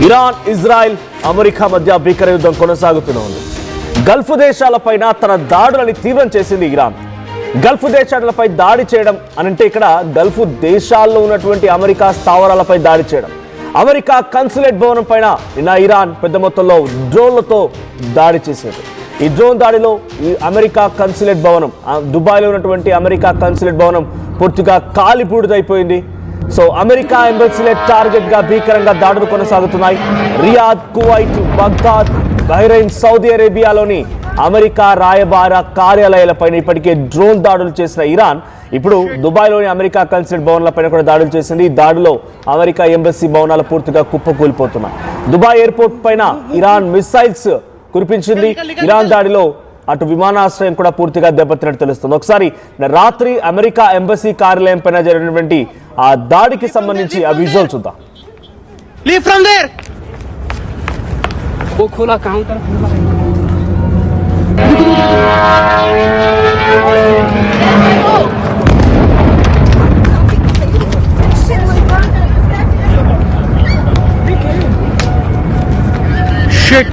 Iran, Israel, America మధ్య భీకర యుద్ధం కొనసాగుతూనే ఉంది. గల్ఫ్ దేశాలపైన తన దాడులని తీవ్రం చేసింది ఇరాన్. గల్ఫ్ దేశాలపై దాడి చేయడం అనంటే ఇక్కడ గల్ఫ్ దేశాల్లో ఉన్నటువంటి అమెరికా స్థావరాలపై దాడి చేయడం. అమెరికా కన్సులేట్ భవనం పైన నిన్న ఇరాన్ పెద్ద మొత్తంలో డ్రోన్లతో దాడి చేసింది. ఈ డ్రోన్ దాడిలో ఈ అమెరికా కన్సులేట్ భవనం, దుబాయ్లో ఉన్నటువంటి అమెరికా కన్సులేట్ భవనం పూర్తిగా కాలిబూడిదైపోయింది. సో అమెరికా ఎంబసీలే టార్గెట్ గా భీకరంగా దాడులు కొనసాగుతున్నాయి. Riyadh, Kuwait, Baghdad, Bahrain, Saudi అరేబియాలోని అమెరికా రాయబార కార్యాలయాలపైన ఇప్పటికే డ్రోన్ దాడులు చేసిన ఇరాన్ ఇప్పుడు దుబాయ్లోని అమెరికా కన్సులేట్ భవనాలపైన కూడా దాడులు చేసింది. ఈ దాడిలో అమెరికా ఎంబసీ భవనాలు పూర్తిగా కుప్పకూలిపోతున్నాయి. దుబాయ్ ఎయిర్పోర్ట్ పైన ఇరాన్ మిసైల్స్ కురిపించింది. ఇరాన్ దాడిలో అటు విమానాశ్రయం కూడా పూర్తిగా దెబ్బతిన్నట్టు తెలుస్తుంది. ఒకసారి రాత్రి అమెరికా ఎంబసీ కార్యాలయం పైన జరిగినటువంటి ఆ దాడికి సంబంధించి ఆ విజువల్ చూద్దాం. లీవ్ ఫ్రమ్ దేర్ वो खोला काउंटर शिट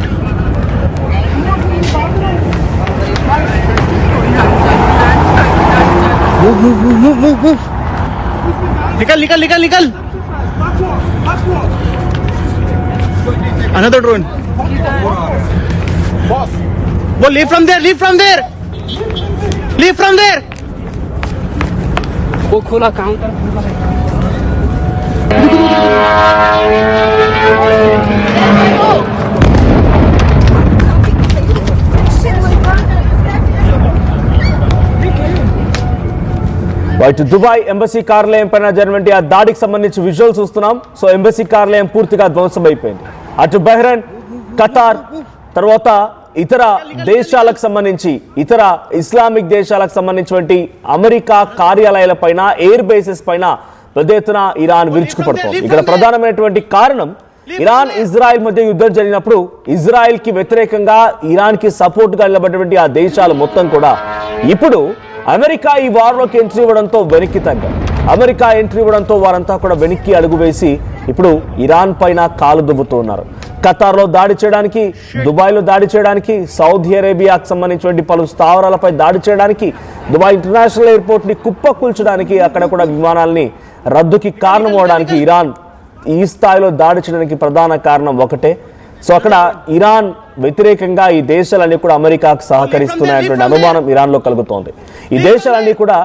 निकल निकल निकल निकल another drone boss वो leave from there वो खोला काउंटर ఇటు దుబాయ్ ఎంబసీ కార్యాలయం పైన జరిగినటువంటి ఆ దాడికి సంబంధించి విజువల్ చూస్తున్నాం. సో ఎంబసీ కార్యాలయం పూర్తిగా ధ్వంసమైపోయింది. అటు బహ్రెయిన్, ఖతార్, తర్వాత ఇతర దేశాలకు సంబంధించి ఇతర ఇస్లామిక్ దేశాలకు సంబంధించినటువంటి అమెరికా కార్యాలయాల పైన, ఎయిర్ బేసెస్ పైన పెద్ద ఎత్తున ఇరాన్ విరుచుకుపడుతోంది. ఇక్కడ ప్రధానమైనటువంటి కారణం ఇరాన్, ఇజ్రాయెల్ మధ్య యుద్ధం జరిగినప్పుడు ఇజ్రాయెల్ కి వ్యతిరేకంగా ఇరాన్ కి సపోర్ట్ గా నిలబడినటువంటి ఆ దేశాలు మొత్తం కూడా ఇప్పుడు అమెరికా ఈ వార్లోకి ఎంట్రీ ఇవ్వడంతో వెనక్కి తగ్గారు. అమెరికా ఎంట్రీ ఇవ్వడంతో వారంతా కూడా వెనక్కి అడుగు వేసి ఇప్పుడు ఇరాన్ పైన కాలు దువ్వుతున్నారు. ఖతార్లో దాడి చేయడానికి, దుబాయ్లో దాడి చేయడానికి, సౌదీ అరేబియాకు సంబంధించినటువంటి పలు స్థావరాలపై దాడి చేయడానికి, దుబాయ్ ఇంటర్నేషనల్ ఎయిర్పోర్ట్ ని కుప్పకూల్చడానికి, అక్కడ కూడా విమానాలని రద్దుకి కారణం అవడానికి ఇరాన్ ఈ స్థాయిలో దాడి చేయడానికి ప్రధాన కారణం ఒకటే. సో అక్కడ ఇరాన్ వ్యతిరేకంగా ఈ దేశాలన్నీ కూడా అమెరికాకు సహకరిస్తున్నాయటువంటి అనుమానం ఇరాన్లో కలుగుతోంది. ఈ దేశాలన్నీ కూడా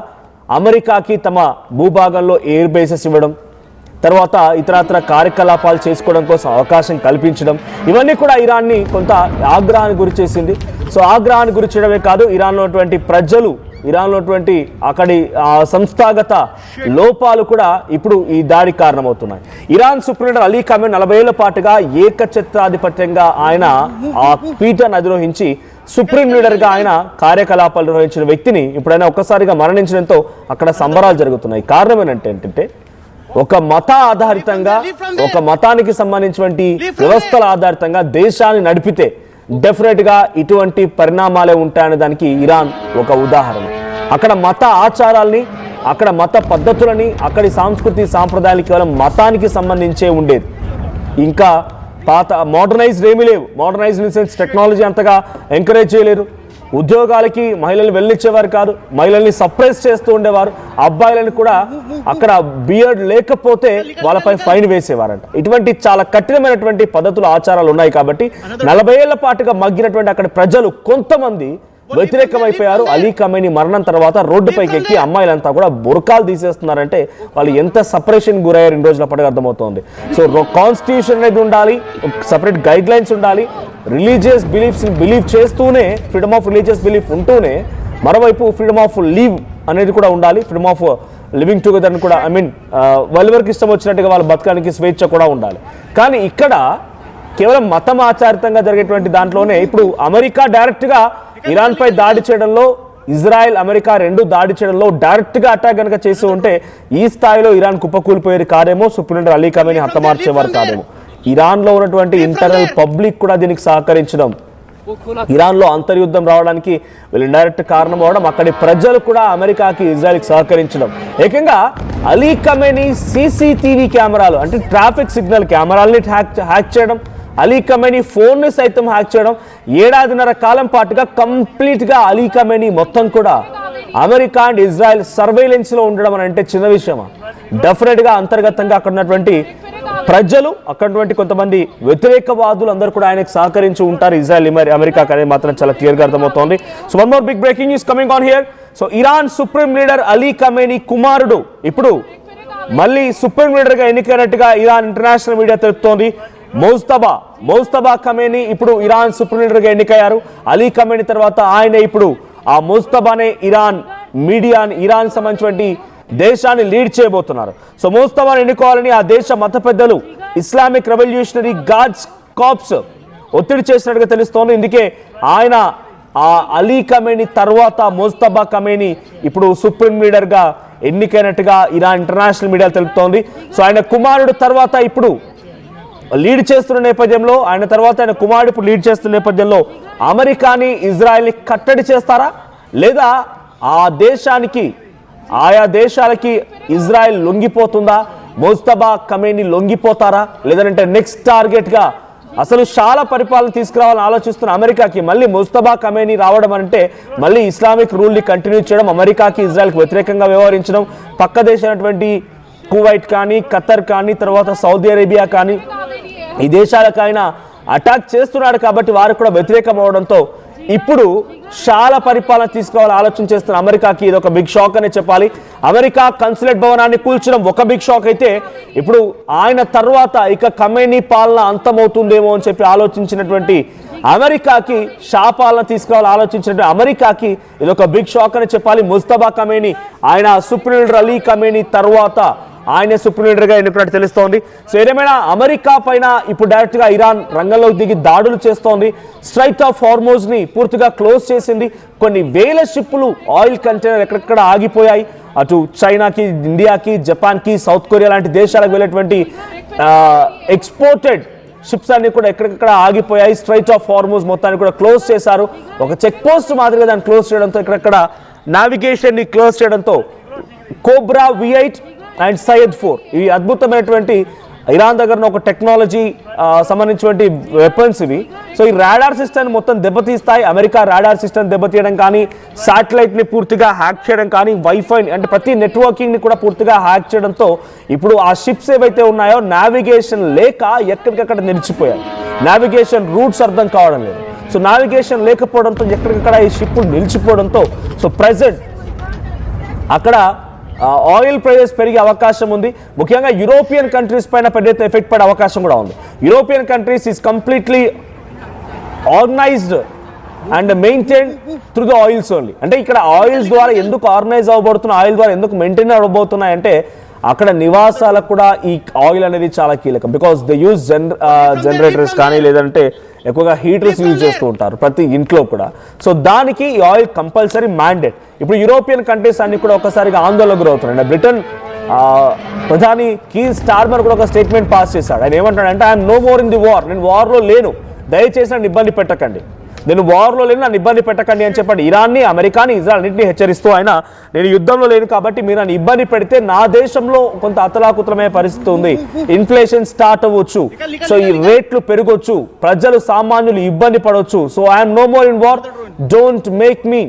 అమెరికాకి తమ భూభాగంలో ఎయిర్ బేసెస్ ఇవ్వడం, తర్వాత ఇతరత్ర కార్యకలాపాలు చేసుకోవడం కోసం అవకాశం కల్పించడం, ఇవన్నీ కూడా ఇరాన్ని కొంత ఆగ్రహానికి గురి చేసింది. సో ఆగ్రహానికి గురి చేయడమే కాదు, ఇరాన్లో ఉన్నటువంటి ప్రజలు, ఇరాన్లో ఉన్నటువంటి అక్కడి సంస్థాగత లోపాలు కూడా ఇప్పుడు ఈ దాడికి కారణమవుతున్నాయి. Iran supreme leader Ali Khamenei 40 ఏళ్ల పాటుగా ఏకఛత్రాధిపత్యంగా ఆయన ఆ పీఠాన్ని అధిరోహించి సుప్రీం లీడర్ గా ఆయన కార్యకలాపాలు నిర్వహించిన వ్యక్తిని ఇప్పుడైనా ఒక్కసారిగా మరణించడంతో అక్కడ సంబరాలు జరుగుతున్నాయి. కారణం ఏంటంటే ఒక మత ఆధారితంగా, ఒక మతానికి సంబంధించినటువంటి వ్యవస్థల ఆధారితంగా దేశాన్ని నడిపితే డెఫినెట్ గా ఇటువంటి పరిణామాలే ఉంటాయనే దానికి ఇరాన్ ఒక ఉదాహరణ. అక్కడ మత ఆచారాల్ని, అక్కడ మత పద్ధతులని, అక్కడి సాంస్కృతి సాంప్రదాయాలు కేవలం మతానికి సంబంధించే ఉండేది. ఇంకా పాత మోడర్నైజ్డ్ ఏమీ లేవు. మోడర్నైజ్డ్ ఇన్ సెన్స్ టెక్నాలజీ అంతగా ఎంకరేజ్ చేయలేరు. ఉద్యోగాలకి మహిళలు వెళ్ళిచ్చేవారు కాదు, మహిళల్ని సప్రెస్ చేస్తూ ఉండేవారు. అబ్బాయిలను కూడా అక్కడ బియర్డ్ లేకపోతే వాళ్ళపై ఫైన్ వేసేవారంట. ఇటువంటి చాలా కఠినమైనటువంటి పద్ధతులు, ఆచారాలు ఉన్నాయి. కాబట్టి 40 ఏళ్ల పాటుగా మగ్గినటువంటి అక్కడ ప్రజలు కొంతమంది వ్యతిరేకమైపోయారు. అలీ ఖమేనీ మరణం తర్వాత రోడ్డుపైకి ఎక్కి అమ్మాయిలంతా కూడా బురకాలు తీసేస్తున్నారంటే వాళ్ళు ఎంత సపరేషన్ గురయ్యారు ఇన్ని రోజుల పాటుగా అర్థమవుతోంది. సో కాన్స్టిట్యూషన్ అనేది ఉండాలి, సపరేట్ గైడ్ లైన్స్ ఉండాలి, రిలీజియస్ బిలీఫ్స్ బిలీవ్ చేస్తూనే, ఫ్రీడమ్ ఆఫ్ రిలీజియస్ బిలీఫ్ ఉంటూనే మరోవైపు ఫ్రీడమ్ ఆఫ్ లీవ్ అనేది కూడా ఉండాలి. ఫ్రీడమ్ ఆఫ్ లివింగ్ టుగెదర్ కూడా, వాళ్ళకి ఇష్టం వచ్చినట్టుగా వాళ్ళు బతకడానికి స్వేచ్ఛ కూడా ఉండాలి. కానీ ఇక్కడ కేవలం మతం ఆచారితంగా జరిగేటువంటి దాంట్లోనే ఇప్పుడు అమెరికా డైరెక్ట్ గా ఇరాన్ పై దాడి చేయడంలో, ఇజ్రాయెల్, అమెరికా రెండు దాడి చేయడంలో డైరెక్ట్ గా అటాక్ కనుక చేసి ఉంటే ఈ స్థాయిలో ఇరాన్ కుప్పకూలిపోయేది కాదేమో, సుప్రీం లీడర్ అలీ ఖమేనీ హతమార్చేవారు కాదేమో. ఇరాన్ లో ఉన్నటువంటి ఇంటర్నల్ పబ్లిక్ కూడా దీనికి సహకరించడం वो खुला ఇరాన్లో అంతర్యుద్ధం రావడానికి వీళ్ళు ఇండైరెక్ట్ కారణం అవడం, అక్కడి ప్రజలు కూడా అమెరికాకి ఇజ్రాయెల్కి సహకరించడం. ఏకంగా అలీ ఖమేనీ సీసీటీవీ కెమెరాలు అంటే ట్రాఫిక్ సిగ్నల్ కెమెరాలని హ్యాక్ చేయడం, అలీ ఖమేనీ ఫోన్ని సైతం హ్యాక్ చేయడం, ఏడాదిన్నర కాలం పాటుగా కంప్లీట్గా అలీ ఖమేనీ మొత్తం కూడా అమెరికా అండ్ ఇజ్రాయెల్ సర్వేలెన్స్లో ఉండడం అని అంటే చిన్న విషయమా? డెఫినెట్గా అంతర్గతంగా అక్కడ ఉన్నటువంటి ప్రజలు, అక్కడటువంటి కొంతమంది వ్యతిరేకవాదులు అందరూ కూడా ఆయనకు సహకరించి ఉంటారు ఇజ్రాయెల్ అమెరికా అనేది మాత్రం చాలా క్లియర్గా అర్థమవుతోంది. So one more big breaking news coming on here. So Iran supreme leader Ali Khamenei కుమారుడు ఇప్పుడు మళ్ళీ సుప్రీం లీడర్గా ఎన్నికైనట్టుగా ఇరాన్ ఇంటర్నేషనల్ మీడియా తెలుపుతోంది. మోజ్తబా ఖమేనీ ఇప్పుడు ఇరాన్ సుప్రీం లీడర్గా ఎన్నికయ్యారు. అలీ ఖమేనీ తర్వాత ఆయన ఇప్పుడు ఆ మోజ్తబానే ఇరాన్ సంబంధించినటువంటి దేశాన్ని లీడ్ చేయబోతున్నారు. సో మోజ్తబాను ఎన్నుకోవాలని ఆ దేశ మత పెద్దలు ఇస్లామిక్ రెవల్యూషనరీ గార్డ్స్ కార్ప్స్ ఒత్తిడి చేసినట్టుగా తెలుస్తోంది. ఇందుకే ఆయన ఆ అలీ ఖమేనీ తర్వాత మోజ్తబా ఖమేనీ ఇప్పుడు సుప్రీం లీడర్గా ఎన్నికైనట్టుగా ఇరాన్ ఇంటర్నేషనల్ మీడియా తెలుపుతోంది. సో ఆయన కుమారుడు తర్వాత ఇప్పుడు లీడ్ చేస్తున్న నేపథ్యంలో, ఆయన తర్వాత ఆయన కుమారుడు ఇప్పుడు లీడ్ చేస్తున్న నేపథ్యంలో అమెరికాని ఇజ్రాయెల్ని కట్టడి చేస్తారా, లేదా ఆయా దేశాలకి ఇజ్రాయెల్ లొంగిపోతుందా, మోజ్తబా ఖమేనీ లొంగిపోతారా, లేదంటే నెక్స్ట్ టార్గెట్గా అసలు చాలా పరిపాలన తీసుకురావాలని ఆలోచిస్తున్న అమెరికాకి మళ్ళీ మోజ్తబా ఖమేనీ రావడం అంటే మళ్ళీ ఇస్లామిక్ రూల్ని కంటిన్యూ చేయడం, అమెరికాకి ఇజ్రాయెల్కి వ్యతిరేకంగా వ్యవహరించడం, పక్క దేశమైనటువంటి కువైట్ కానీ, ఖతర్ కానీ, తర్వాత సౌదీ అరేబియా కానీ ఈ దేశాలకు ఆయన అటాక్ చేస్తున్నాడు కాబట్టి వారు కూడా వ్యతిరేకం అవడంతో ఇప్పుడు చాలా పరిపాలన తీసుకోవాలని ఆలోచన చేస్తున్న అమెరికాకి ఇది ఒక బిగ్ షాక్ అనే చెప్పాలి. అమెరికా కన్సులేట్ భవనాన్ని కూల్చడం ఒక బిగ్ షాక్ అయితే, ఇప్పుడు ఆయన తర్వాత ఇక ఖమేనీ పాలన అంతమవుతుందేమో అని చెప్పి ఆలోచించినటువంటి అమెరికాకి శాపాలను తీసుకురావాలని ఆలోచించినటువంటి అమెరికాకి ఇది ఒక బిగ్ షాక్ అని చెప్పాలి. ముజ్తబా ఖమేనీ ఆయన సుప్రీం లీడర్ అలీ ఖమేనీ తర్వాత ఆయన సుప్రీం లీడర్గా ఎన్నుకున్నట్టు తెలుస్తోంది. సో ఏదేమైనా అమెరికా పైన ఇప్పుడు డైరెక్ట్గా ఇరాన్ రంగంలోకి దిగి దాడులు చేస్తోంది. స్ట్రైట్ ఆఫ్ హార్మోజ్ని పూర్తిగా క్లోజ్ చేసింది. కొన్ని వేల షిప్పులు ఆయిల్ కంటైనర్ ఎక్కడెక్కడ ఆగిపోయాయి. అటు చైనాకి, ఇండియాకి, జపాన్కి, సౌత్ కొరియా లాంటి దేశాలకు వెళ్ళేటువంటి ఎక్స్పోర్టెడ్ షిప్స్ అన్ని కూడా ఎక్కడెక్కడ ఆగిపోయాయి. స్ట్రైట్ ఆఫ్ హార్మోజ్ మొత్తాన్ని కూడా క్లోజ్ చేశారు. ఒక చెక్ పోస్ట్ మాదిరిగా దాన్ని క్లోజ్ చేయడంతో, ఇక్కడెక్కడ నావిగేషన్ని క్లోజ్ చేయడంతో కోబ్రా V8 అండ్ సయ్యద్ 4 ఇవి అద్భుతమైనటువంటి ఇరాన్ దగ్గర ఒక టెక్నాలజీ సంబంధించినటువంటి వెపన్స్ ఇవి. సో ఈ రాడార్ సిస్టమ్ మొత్తం దెబ్బతీస్తాయి. అమెరికా రాడార్ సిస్టమ్ దెబ్బతీయడం కానీ, శాటిలైట్ని పూర్తిగా హ్యాక్ చేయడం కానీ, వైఫై అంటే ప్రతి నెట్వర్కింగ్ని కూడా పూర్తిగా హ్యాక్ చేయడంతో ఇప్పుడు ఆ షిప్స్ ఏవైతే ఉన్నాయో నావిగేషన్ లేక ఎక్కడికక్కడ నిలిచిపోయాయి. నావిగేషన్ రూట్స్ అర్థం కావడం లేదు. సో నావిగేషన్ లేకపోవడంతో ఎక్కడికక్కడ ఈ షిప్పులు నిలిచిపోవడంతో సో ప్రెజెంట్ అక్కడ ఆయిల్ ప్రైజెస్ పెరిగే అవకాశం ఉంది. ముఖ్యంగా యూరోపియన్ కంట్రీస్ పైన పెద్ద ఎఫెక్ట్ పడే అవకాశం కూడా ఉంది. European countries is completely organised and maintain through the oils only. అంటే ఇక్కడ ఆయిల్స్ ద్వారా ఎందుకు ఆర్గనైజ్ అవ్వబడుతున్న, ఆయిల్ ద్వారా ఎందుకు మెయింటైన్ అవ్వబోతున్నాయి అంటే అక్కడ నివాసాలకు కూడా ఈ ఆయిల్ అనేది చాలా కీలకం. బికాస్ దే యూజ్ జనరేటర్స్ కానీ, లేదంటే ఎక్కువగా హీటర్స్ యూజ్ చేస్తూ ఉంటారు ప్రతి ఇంట్లో కూడా. సో దానికి ఈ ఆయిల్ కంపల్సరీ మ్యాండేట్. ఇప్పుడు యూరోపియన్ కంట్రీస్ అన్ని కూడా ఒకసారిగా ఆందోళనకు గురవుతున్నాయి. బ్రిటన్ ప్రధాని కీర్ స్టార్మర్ కూడా ఒక స్టేట్మెంట్ పాస్ చేశాడు. ఆయన ఏమంటాడంటే, I'm no more in the war, నేను వార్లో లేను, దయచేసి నన్ను ఇబ్బంది పెట్టకండి, నేను వార్లో లేను, నన్ను ఇబ్బంది పెట్టకండి అని చెప్పండి. ఇరాన్ని, అమెరికాని, ఇజ్రాయెల్ అన్నింటినీ హెచ్చరిస్తూ ఆయన, నేను యుద్ధంలో లేను కాబట్టి మీరు నన్ను ఇబ్బంది పెడితే నా దేశంలో కొంత అతలాకుతలమయ్యే పరిస్థితి ఉంది, ఇన్ఫ్లేషన్ స్టార్ట్ అవ్వచ్చు, సో ఈ రేట్లు పెరగొచ్చు, ప్రజలు సామాన్యులు ఇబ్బంది పడవచ్చు, so I'm no more in war, don't make me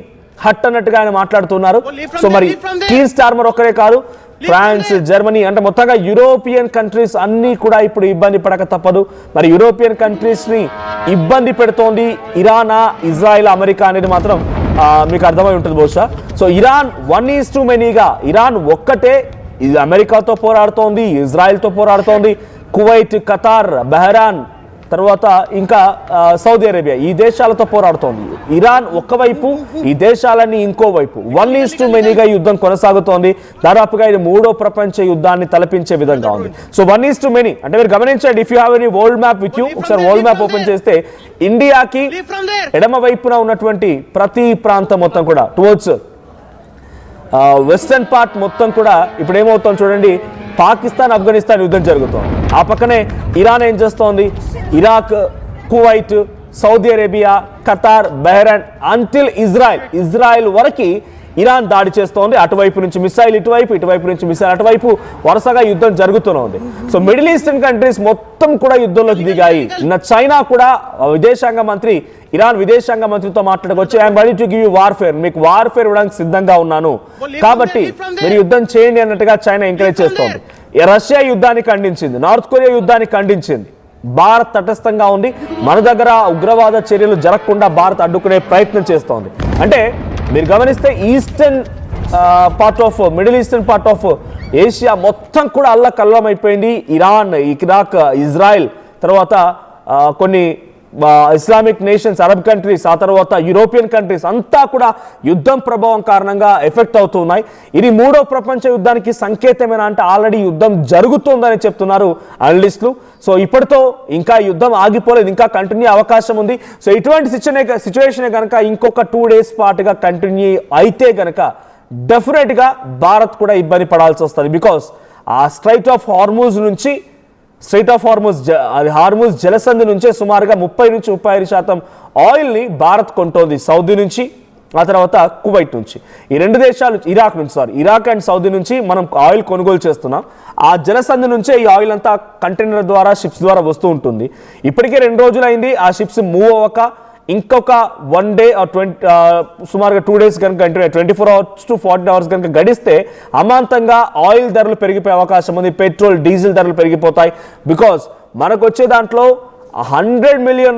hurt అన్నట్టుగా ఆయన మాట్లాడుతున్నారు. సో మరి కీర్ స్టార్మర్ ఒక్కరే కాదు, ఫ్రాన్స్, జర్మనీ అంటే మొత్తంగా యూరోపియన్ కంట్రీస్ అన్నీ కూడా ఇప్పుడు ఇబ్బంది పడక తప్పదు. మరి యూరోపియన్ కంట్రీస్ని ఇబ్బంది పెడుతోంది ఇరానా, ఇజ్రాయిల్, అమెరికా అనేది మాత్రం మీకు అర్థమై ఉంటుంది బహుశా. సో ఇరాన్ 1:manyగా ఇరాన్ ఒక్కటే ఇది అమెరికాతో పోరాడుతోంది, ఇజ్రాయిల్తో పోరాడుతోంది, కువైట్, ఖతార్, బహ్రాన్, తర్వాత ఇంకా సౌదీ అరేబియా ఈ దేశాలతో పోరాడుతోంది. ఇరాన్ ఒక్కవైపు, ఈ దేశాలన్నీ ఇంకోవైపు. 1:manyగా యుద్ధం కొనసాగుతోంది. దాదాపుగా ఇది 3వ ప్రపంచ యుద్ధాన్ని తలపించే విధంగా ఉంది. సో 1:many అంటే మీరు గమనించండి, if you have any world map with you, ఒకసారి వరల్డ్ మ్యాప్ ఓపెన్ చేస్తే ఇండియాకి ఎడమ వైపున ఉన్నటువంటి ప్రతి ప్రాంతం మొత్తం కూడా టువర్డ్స్ వెస్టర్న్ పార్ట్ మొత్తం కూడా ఇప్పుడు ఏమవుతుంది చూడండి, పాకిస్తాన్, ఆఫ్ఘనిస్తాన్ యుద్ధం జరుగుతోంది. ఆ పక్కనే ఇరాన్ ఏం చేస్తోంది, Iraq, Kuwait, Saudi Arabia, Qatar, Bahrain until Israel వరకు ఇరాన్ దాడి చేస్తోంది. అటువైపు నుంచి మిసైల్ ఇటువైపు, ఇటువైపు నుంచి మిసైల్ అటువైపు, వరుసగా యుద్ధం జరుగుతూనే ఉంది. సో మిడిల్ ఈస్టర్న్ కంట్రీస్ మొత్తం కూడా యుద్ధంలోకి దిగాయి. నిన్న చైనా కూడా ఇరాన్ విదేశాంగ మంత్రితో మాట్లాడకొచ్చి I'm ready to give you warfare, మీకు వార్ఫేర్ ఇవ్వడానికి సిద్ధంగా ఉన్నాను, కాబట్టి మీరు యుద్ధం చేయండి అన్నట్టుగా చైనా ఎంకరేజ్ చేస్తోంది. రష్యా యుద్ధాన్ని ఖండించింది, నార్త్ కొరియా యుద్ధాన్ని ఖండించింది. భారత్ తటస్థంగా ఉంది. మన దగ్గర ఉగ్రవాద చర్యలు జరగకుండా భారత్ అడ్డుకునే ప్రయత్నం చేస్తోంది. అంటే మీరు గమనిస్తే middle eastern part of Asia మొత్తం కూడా అల్లకల్లం అయిపోయింది. ఇరాన్, ఇరాక్, ఇజ్రాయెల్, తర్వాత కొన్ని ఇస్లామిక్ నేషన్స్, అరబ్ కంట్రీస్, ఆ తర్వాత యూరోపియన్ కంట్రీస్ అంతా కూడా యుద్ధం ప్రభావం కారణంగా ఎఫెక్ట్ అవుతున్నాయి. ఇది మూడో ప్రపంచ యుద్ధానికి సంకేతమేనా అంటే ఆల్రెడీ యుద్ధం జరుగుతుందని చెప్తున్నారు అనలిస్టులు. సో ఇప్పటితో ఇంకా యుద్ధం ఆగిపోలేదు, ఇంకా కంటిన్యూ అవకాశం ఉంది. సో ఇటువంటి సిచ్యువేషన్ కనుక ఇంకొక 2 days పాటుగా కంటిన్యూ అయితే కనుక డెఫినెట్గా భారత్ కూడా ఇబ్బంది పడాల్సి వస్తుంది. బికాస్ ఆ స్ట్రైట్ ఆఫ్ హార్మూజ్ జలసంధి నుంచే సుమారుగా 30-35% ఆయిల్ని భారత్ కొంటోంది సౌదీ నుంచి, ఆ తర్వాత కువైట్ నుంచి. ఈ రెండు దేశాలు ఇరాక్ అండ్ సౌదీ నుంచి మనం ఆయిల్ కొనుగోలు చేస్తున్నాం. ఆ జలసంధి నుంచే ఈ ఆయిల్ అంతా కంటైనర్ ద్వారా, షిప్స్ ద్వారా వస్తూ ఉంటుంది. ఇప్పటికే 2 రోజులు అయింది ఆ షిప్స్ మూవ్ అవ్వక. ఇంకొక 1 day సుమారుగా 2 days కనుక 24 hours to 40 hours కనుక గడిస్తే అమాంతంగా ఆయిల్ ధరలు పెరిగిపోయే అవకాశం ఉంది. పెట్రోల్, డీజిల్ ధరలు పెరిగిపోతాయి. బికాస్ మనకు వచ్చే దాంట్లో 100 million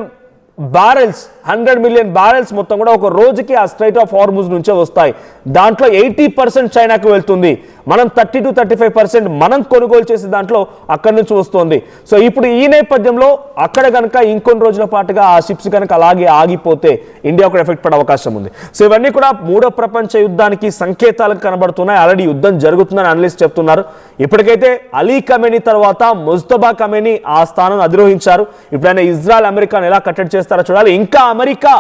barrels మొత్తం కూడా ఒక రోజుకి ఆ స్ట్రైట్ ఆఫ్ హార్మూజ్ నుంచే వస్తాయి. దాంట్లో 80% చైనాకు వెళ్తుంది. మనం 30-35% మనం కొనుగోలు చేసే దాంట్లో అక్కడి నుంచి వస్తుంది. సో ఇప్పుడు ఈ నేపథ్యంలో అక్కడ కనుక ఇంకొన్ని రోజుల పాటుగా ఆ షిప్స్ కనుక అలాగే ఆగిపోతే ఇండియా కూడా ఎఫెక్ట్ పడే అవకాశం ఉంది. సో ఇవన్నీ కూడా మూడో ప్రపంచ యుద్ధానికి సంకేతాలు కనబడుతున్నాయి. ఆల్రెడీ యుద్ధం జరుగుతుందని అనలిస్ట్ చెప్తున్నారు. ఇప్పటికైతే అలీ ఖమేనీ తర్వాత ముజ్తబా ఖమేనీ ఆ స్థానం అధిరోహించారు. ఇప్పుడైనా ఇజ్రాయెల్ అమెరికాను ఎలా కట్టడి చేస్తారో చూడాలి. ఇంకా అమెరికా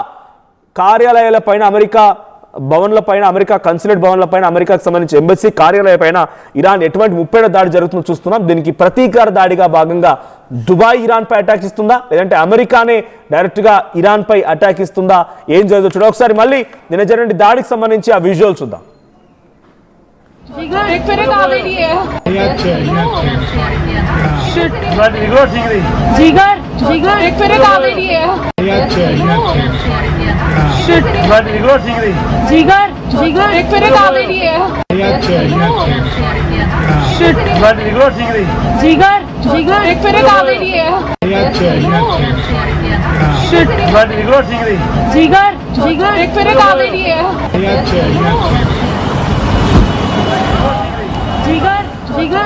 కార్యాలయాల పైన, అమెరికా భవన్ల పైన, అమెరికా కన్సులేట్ భవన్ల పైన, అమెరికాకు సంబంధించి ఎంబసీ కార్యాలయ పైన ఇరాన్ ఎటువంటి ముప్పేట దాడి జరుగుతుందో చూస్తున్నాం. దీనికి ప్రతీకార దాడిగా భాగంగా దుబాయ్ ఇరాన్ పై అటాక్ ఇస్తుందా, లేదంటే అమెరికానే డైరెక్ట్ గా ఇరాన్ పై అటాక్ ఇస్తుందా, ఏం జరుగుతుందో చూడ. ఒకసారి మళ్ళీ నిన్న జరిగిన దాడికి సంబంధించి ఆ విజువల్ చూద్దాం.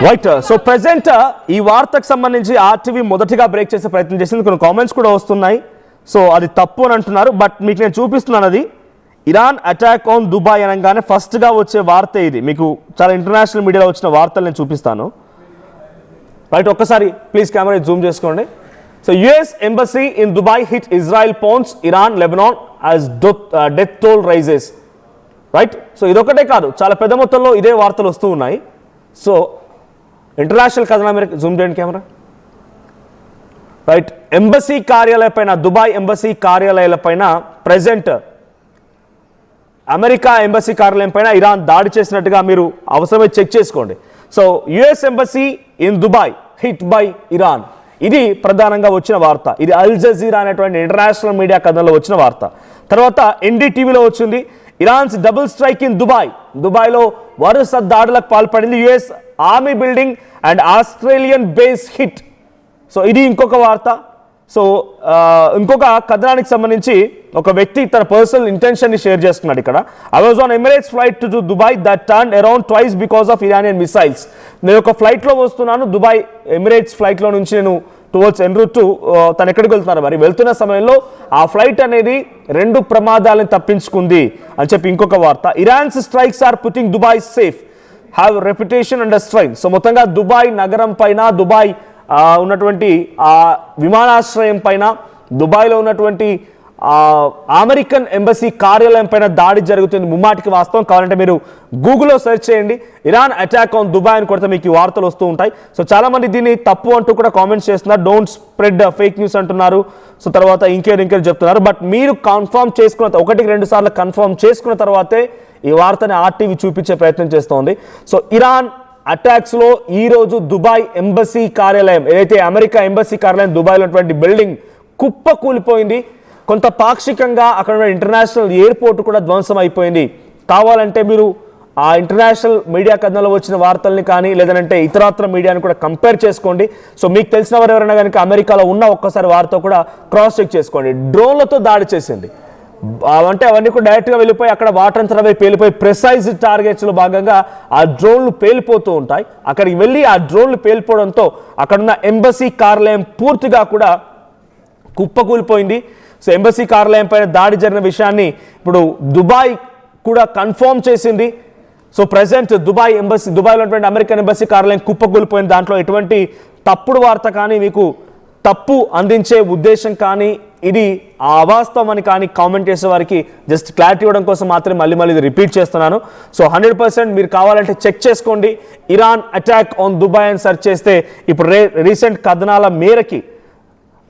రైట్. సో ప్రెసెంట్ ఈ వార్తకు సంబంధించి ఆర్టీవీ మొదటిగా బ్రేక్ చేసే ప్రయత్నం చేసింది. కొన్ని కామెంట్స్ కూడా వస్తున్నాయి. సో అది తప్పు అని అంటున్నారు. బట్ మీకు నేను చూపిస్తున్నాను. అది ఇరాన్ అటాక్ ఆన్ దుబాయ్ అనగానే ఫస్ట్గా వచ్చే వార్త ఇది. మీకు చాలా ఇంటర్నేషనల్ మీడియాలో వచ్చిన వార్తలు నేను చూపిస్తాను. రైట్, ఒక్కసారి ప్లీజ్ కెమెరా జూమ్ చేసుకోండి. So US embassy in Dubai hit Israel pounds Iran Lebanon as death toll rises. Right. So ఇదొకటే కాదు, చాలా పెద్ద మొత్తంలో ఇదే వార్తలు వస్తూ ఉన్నాయి. సో ఇంటర్నేషనల్ కథన మీరు జూమ్ చేయండి కెమెరా. రైట్, ఎంబసీ కార్యాలయ పైన, దుబాయ్ ఎంబసీ కార్యాలయాల పైన ప్రెజెంట్ అమెరికా ఎంబసీ కార్యాలయం పైన ఇరాన్ దాడి చేసినట్టుగా మీరు అవసరమే చెక్ చేసుకోండి. So US embassy in Dubai hit by Iran, ఇది ప్రధానంగా వచ్చిన వార్త. ఇది అల్ జజీరా అనేటువంటి ఇంటర్నేషనల్ మీడియా కథనంలో వచ్చిన వార్త. తర్వాత ఎన్డీటీవీలో వచ్చింది ఇరాన్స్ డబుల్ స్ట్రైక్ ఇన్ దుబాయ్లో వరుస దాడులకు పాల్పడింది. US army building and Australian base hit. So ఇది ఇంకొక వార్త. సో ఇంకొక కథనానికి సంబంధించి ఒక వ్యక్తి తన పర్సనల్ ఇంటెన్షన్ని షేర్ చేస్తున్నాడు ఇక్కడ. I was on Emirates flight to Dubai that turn around twice because of Iranian missiles. నేను ఒక ఫ్లైట్లో వస్తున్నాను, దుబాయ్ ఎమిరేట్స్ ఫ్లైట్లో నుంచి నేను టువర్డ్స్ ఎన్ రూట్ తను ఎక్కడికి వెళ్తున్నారు, మరి వెళ్తున్న సమయంలో ఆ ఫ్లైట్ అనేది 2 ప్రమాదాలను తప్పించుకుంది అని చెప్పి ఇంకొక వార్త. Iran's strikes are putting Dubai safe, have reputation under strain. So మొత్తంగా దుబాయ్ నగరం పైన, దుబాయ్ ఉన్నటువంటి ఆ విమానాశ్రయం పైన, దుబాయ్లో ఉన్నటువంటి అమెరికన్ ఎంబసీ కార్యాలయం పైన దాడి జరుగుతుంది. ముమ్మాటికి వాస్తవం. కావాలంటే మీరు గూగుల్లో సెర్చ్ చేయండి, ఇరాన్ అటాక్ ఆన్ దుబాయ్ అని కొడితే మీకు ఈ వార్తలు వస్తూ ఉంటాయి. సో చాలా మంది దీన్ని తప్పు అంటూ కూడా కామెంట్స్ చేస్తున్నారు, డోంట్ స్ప్రెడ్ ఫేక్ న్యూస్ అంటున్నారు. సో తర్వాత ఇంకేం చెప్తున్నారు. బట్ మీరు కన్ఫర్మ్ చేసుకున్న 1-2 సార్లు కన్ఫర్మ్ చేసుకున్న తర్వాతే ఈ వార్తని ఆర్టీవీ చూపించే ప్రయత్నం చేస్తోంది. సో ఇరాన్ అటాక్స్లో ఈరోజు దుబాయ్ ఎంబసీ కార్యాలయం, ఏదైతే అమెరికా ఎంబసీ కార్యాలయం దుబాయ్లో ఉన్నటువంటి బిల్డింగ్ కుప్ప కూలిపోయింది. కొంత పాక్షికంగా అక్కడ ఉన్న ఇంటర్నేషనల్ ఎయిర్పోర్ట్ కూడా ధ్వంసం అయిపోయింది. కావాలంటే మీరు ఆ ఇంటర్నేషనల్ మీడియా కథనాల్లో వచ్చిన వార్తల్ని కానీ లేదంటే ఇతరత్ర మీడియాని కూడా కంపేర్ చేసుకోండి. సో మీకు తెలిసిన వారు ఎవరైనా కనుక అమెరికాలో ఉన్న ఒక్కసారి వారితో కూడా క్రాస్ చెక్ చేసుకోండి. డ్రోన్లతో దాడి చేసింది అంటే అవన్నీ కూడా డైరెక్ట్గా వెళ్ళిపోయి అక్కడ వాటర్ అంతా పేలిపోయి ప్రెసైజ్ టార్గెట్స్లో భాగంగా ఆ డ్రోన్లు పేలిపోతూ ఉంటాయి. అక్కడికి వెళ్ళి ఆ డ్రోన్లు పేలిపోవడంతో అక్కడున్న ఎంబసీ కార్యాలయం పూర్తిగా కూడా కుప్పకూలిపోయింది. సో ఎంబసీ కార్యాలయం పైన దాడి జరిగిన విషయాన్ని ఇప్పుడు దుబాయ్ కూడా కన్ఫర్మ్ చేసింది. సో ప్రజెంట్ దుబాయ్లో ఉన్నటువంటి అమెరికన్ ఎంబసీ కార్యాలయం కుప్పకూలిపోయింది. దాంట్లో ఎటువంటి తప్పుడు వార్త కానీ మీకు తప్పు అందించే ఉద్దేశం కానీ ఇది అవాస్తవం అని కానీ కామెంట్ చేసే వారికి జస్ట్ క్లారిటీ ఇవ్వడం కోసం మాత్రమే మళ్ళీ ఇది రిపీట్ చేస్తున్నాను. సో 100% మీరు కావాలంటే చెక్ చేసుకోండి. ఇరాన్ అటాక్ ఆన్ దుబాయ్ అని సెర్చ్ చేస్తే ఇప్పుడు రీసెంట్ కథనాల మేరకి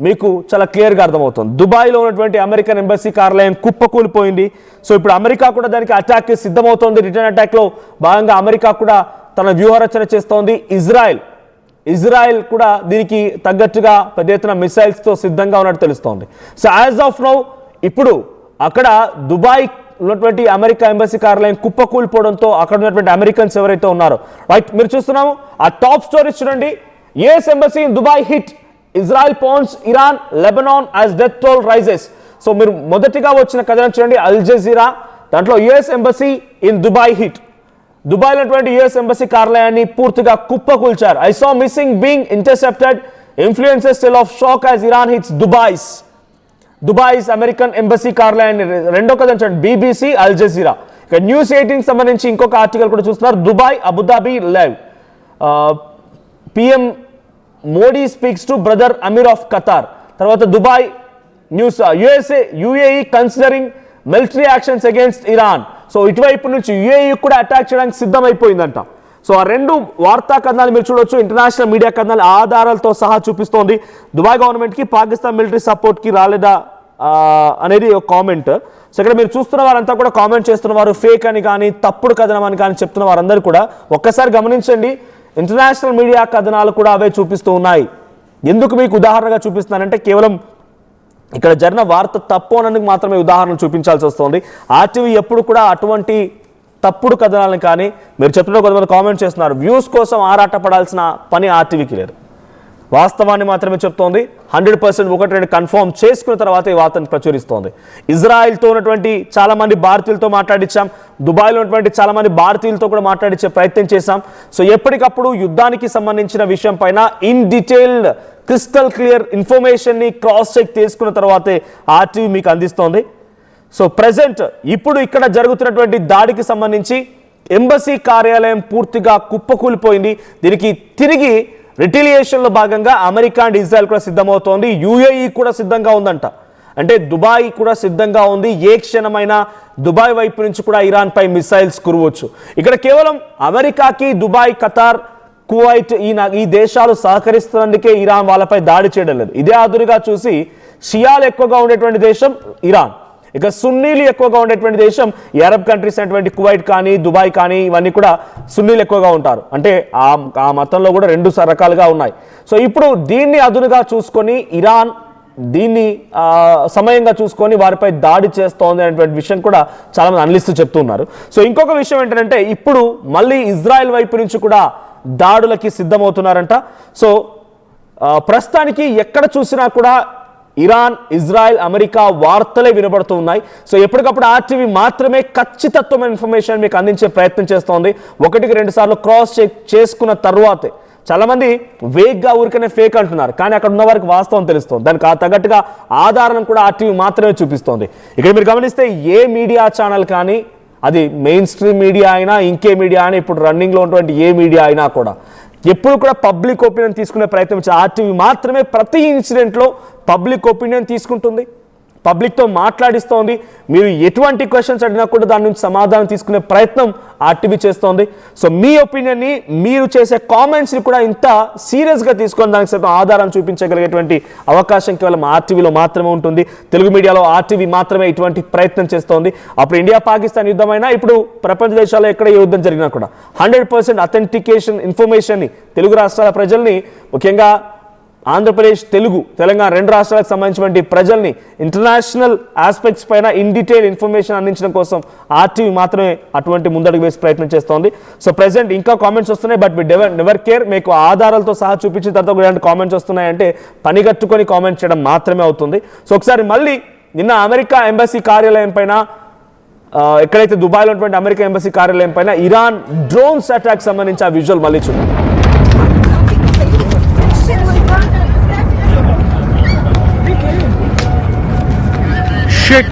మీకు చాలా క్లియర్గా అర్థమవుతుంది. దుబాయ్లో ఉన్నటువంటి అమెరికన్ ఎంబసీ కార్యాలయం కుప్పకూలిపోయింది. సో ఇప్పుడు అమెరికా కూడా దానికి అటాక్కి సిద్ధమవుతోంది. రిటర్న్ అటాక్లో భాగంగా అమెరికా కూడా తన వ్యూహరచన చేస్తోంది. ఇజ్రాయెల్ కూడా దీనికి తగ్గట్టుగా పెద్ద ఎత్తున మిసైల్స్తో సిద్ధంగా ఉన్నట్టు తెలుస్తోంది. సో యాజ్ ఆఫ్ నౌ ఇప్పుడు అక్కడ దుబాయ్ ఉన్నటువంటి అమెరికా ఎంబసీ కార్యాలయం కుప్పకూలిపోవడంతో అక్కడ ఉన్నటువంటి అమెరికన్స్ ఎవరైతే ఉన్నారో రైట్ మీరు చూస్తున్నాము ఆ టాప్ స్టోరీ చూడండి. US embassy in Dubai hit, Israel pounds Iran Lebanon as death toll rises. So మీరు మొదటిగా వచ్చిన కథనం చూడండి, అల్ జజీరా దాంట్లో US embassy in Dubai hit. దుబాయ్లో ఉన్నటువంటి యుఎస్ ఎంబసీ కార్యాలయాన్ని పూర్తిగా కుప్పకూల్చారు. I saw missing being intercepted, influences still of shock as Iran hits Dubai's American embassy కార్యాలయాన్ని. రెండో కథనం చూడండి, బీబీసీ అల్ జజీరా. ఇక న్యూస్ 18 సంబంధించి ఇంకొక ఆర్టికల్ కూడా చూస్తున్నారు. Dubai Abu Dhabi live, PM Modi speaks to brother emir of Qatar. తర్వాత Dubai news, UAE considering military actions against Iran. So ఇటువైపు నుంచి యుఏఈ కూడా అటాక్ చేయడానికి సిద్ధమైపోయిందంట. సో ఆ రెండు వార్తా కథనాలు మీరు చూడొచ్చు, ఇంటర్నేషనల్ మీడియా కథనాలు ఆధారాలతో సహా చూపిస్తోంది. దుబాయ్ గవర్నమెంట్కి పాకిస్తాన్ మిలిటరీ సపోర్ట్కి రాలేదా అనేది ఒక కామెంట్. సో ఇక్కడ మీరు చూస్తున్న వారంతా కూడా కామెంట్ చేస్తున్న వారు ఫేక్ అని కానీ తప్పుడు కథనం అని కానీ చెప్తున్న వారందరూ కూడా ఒక్కసారి గమనించండి. ఇంటర్నేషనల్ మీడియా కథనాలు కూడా అవే చూపిస్తూ ఉన్నాయి. ఎందుకు మీకు ఉదాహరణగా చూపిస్తున్నానంటే కేవలం ఇక్కడ జరిగిన వార్త తప్పు అన్నందుకు మాత్రమే ఉదాహరణలు చూపించాల్సి వస్తుంది. ఆర్టీవీ ఎప్పుడు కూడా అటువంటి తప్పుడు కథనాలను కానీ మీరు చెప్తున్న కొంతమంది కామెంట్ చేస్తున్నారు, వ్యూస్ కోసం ఆరాట పడాల్సిన పని ఆర్టీవీకి లేదు. వాస్తవాన్ని మాత్రమే చెప్తోంది. 100% 1-2 కన్ఫర్మ్ చేసుకున్న తర్వాత ఈ వార్తను ప్రచురిస్తోంది. ఇజ్రాయెల్తో ఉన్నటువంటి చాలా మంది భారతీయులతో మాట్లాడించాం, దుబాయ్లో ఉన్నటువంటి చాలా మంది భారతీయులతో కూడా మాట్లాడించే ప్రయత్నం చేశాం. సో ఎప్పటికప్పుడు యుద్ధానికి సంబంధించిన విషయం పైన ఇన్ డీటెయిల్డ్ క్రిస్టల్ క్లియర్ ఇన్ఫర్మేషన్ని క్రాస్ చెక్ చేసుకున్న తర్వాతే ఆర్టీవీ మీకు అందిస్తోంది. సో ప్రజెంట్ ఇప్పుడు ఇక్కడ జరుగుతున్నటువంటి దాడికి సంబంధించి ఎంబసీ కార్యాలయం పూర్తిగా కుప్పకూలిపోయింది. దీనికి తిరిగి రిటిలియేషన్లో భాగంగా అమెరికా అండ్ ఇజ్రాయెల్ కూడా సిద్ధమవుతోంది. యుఏఈ కూడా సిద్ధంగా ఉందంట. అంటే దుబాయ్ కూడా సిద్ధంగా ఉంది. ఏ క్షణమైనా దుబాయ్ వైపు నుంచి కూడా ఇరాన్ పై మిసైల్స్ కురవచ్చు. ఇక్కడ కేవలం అమెరికాకి దుబాయ్, ఖతార్, కువైట్ ఈ దేశాలు సహకరిస్తున్నందుకే ఇరాన్ వాళ్ళపై దాడి చేయడం లేదు. ఇదే ఆదురుగా చూసి షియాలు ఎక్కువగా ఉండేటువంటి దేశం ఇరాన్, ఇక సున్నీలు ఎక్కువగా ఉండేటువంటి దేశం ఈ అరబ్ కంట్రీస్ అయినటువంటి కువైట్ కానీ దుబాయ్ కానీ ఇవన్నీ కూడా సున్నీలు ఎక్కువగా ఉంటారు. అంటే ఆ మతంలో కూడా 2 రకాలుగా ఉన్నాయి. సో ఇప్పుడు దీన్ని అదునుగా చూసుకొని ఇరాన్ దీన్ని సమయంగా చూసుకొని వారిపై దాడి చేస్తోంది అనేటువంటి విషయం కూడా చాలా మంది అనలిస్టులు చెప్తున్నారు. సో ఇంకొక విషయం ఏంటంటే ఇప్పుడు మళ్ళీ ఇజ్రాయెల్ వైపు నుంచి కూడా దాడులకి సిద్ధమవుతున్నారంట. సో ప్రస్తుతానికి ఎక్కడ చూసినా కూడా ఇరాన్, ఇజ్రాయెల్, అమెరికా వార్తలే వినబడుతూ ఉన్నాయి. సో ఎప్పటికప్పుడు ఆర్టీవీ మాత్రమే ఖచ్చితత్వమైన ఇన్ఫర్మేషన్ మీకు అందించే ప్రయత్నం చేస్తోంది. 1-2 సార్లు క్రాస్ చెక్ చేసుకున్న తర్వాతే. చాలా మంది వేగ్గా ఊరికనే ఫేక్ అంటున్నారు, కానీ అక్కడ ఉన్న వారికి వాస్తవం తెలుస్తుంది. దానికి తగ్గట్టుగా ఆధారం కూడా ఆర్టీవీ మాత్రమే చూపిస్తోంది. ఇక్కడ మీరు గమనిస్తే ఏ మీడియా ఛానల్ కానీ, అది మెయిన్ స్ట్రీమ్ మీడియా అయినా ఇంకే మీడియా అయినా, ఇప్పుడు రన్నింగ్లో ఉన్నటువంటి ఏ మీడియా అయినా కూడా ఎప్పుడు కూడా పబ్లిక్ ఒపీనియన్ తీసుకునే ప్రయత్నం ఆర్టీవీ మాత్రమే ప్రతి ఇన్సిడెంట్లో పబ్లిక్ ఒపీనియన్ తీసుకుంటుంది. పబ్లిక్తో మాట్లాడిస్తోంది. మీరు ఎటువంటి క్వశ్చన్స్ అడిగినా కూడా దాని నుంచి సమాధానం తీసుకునే ప్రయత్నం ఆర్టీవీ చేస్తోంది. సో మీ ఒపీనియన్ని, మీరు చేసే కామెంట్స్ని కూడా ఇంత సీరియస్గా తీసుకొని దానికి సైతం ఆధారం చూపించగలిగేటువంటి అవకాశం కేవలం ఆర్టీవీలో మాత్రమే ఉంటుంది. తెలుగు మీడియాలో ఆర్టీవీ మాత్రమే ఇటువంటి ప్రయత్నం చేస్తోంది. అప్పుడు ఇండియా పాకిస్తాన్ యుద్ధమైనా, ఇప్పుడు ప్రపంచ దేశాల్లో ఎక్కడ ఏ యుద్ధం జరిగినా కూడా 100% అథెంటికేషన్ ఇన్ఫర్మేషన్ని తెలుగు రాష్ట్రాల ప్రజల్ని, ముఖ్యంగా ఆంధ్రప్రదేశ్, తెలంగాణ 2 రాష్ట్రాలకు సంబంధించినటువంటి ప్రజల్ని ఇంటర్నేషనల్ ఆస్పెక్ట్స్ పైన ఇన్ డీటెయిల్ ఇన్ఫర్మేషన్ అందించడం కోసం ఆర్టీవీ మాత్రమే అటువంటి ముందడుగు వేసి ప్రయత్నం చేస్తోంది. సో ప్రెసెంట్ ఇంకా కామెంట్స్ వస్తున్నాయి, బట్ వి నెవర్ కేర్. మీకు ఆధారాలతో సహా చూపించిన తర్వాత కూడా ఇలాంటి కామెంట్స్ వస్తున్నాయంటే పనిగట్టుకొని కామెంట్ చేయడం మాత్రమే అవుతుంది. సో ఒకసారి మళ్ళీ నిన్న అమెరికా ఎంబసీ కార్యాలయం పైన, ఎక్కడైతే దుబాయ్లో ఉన్నటువంటి అమెరికా ఎంబసీ కార్యాలయం పైన ఇరాన్ డ్రోన్స్ అటాక్ సంబంధించి ఆ విజువల్ మళ్ళీ చూద్దాం. Shit.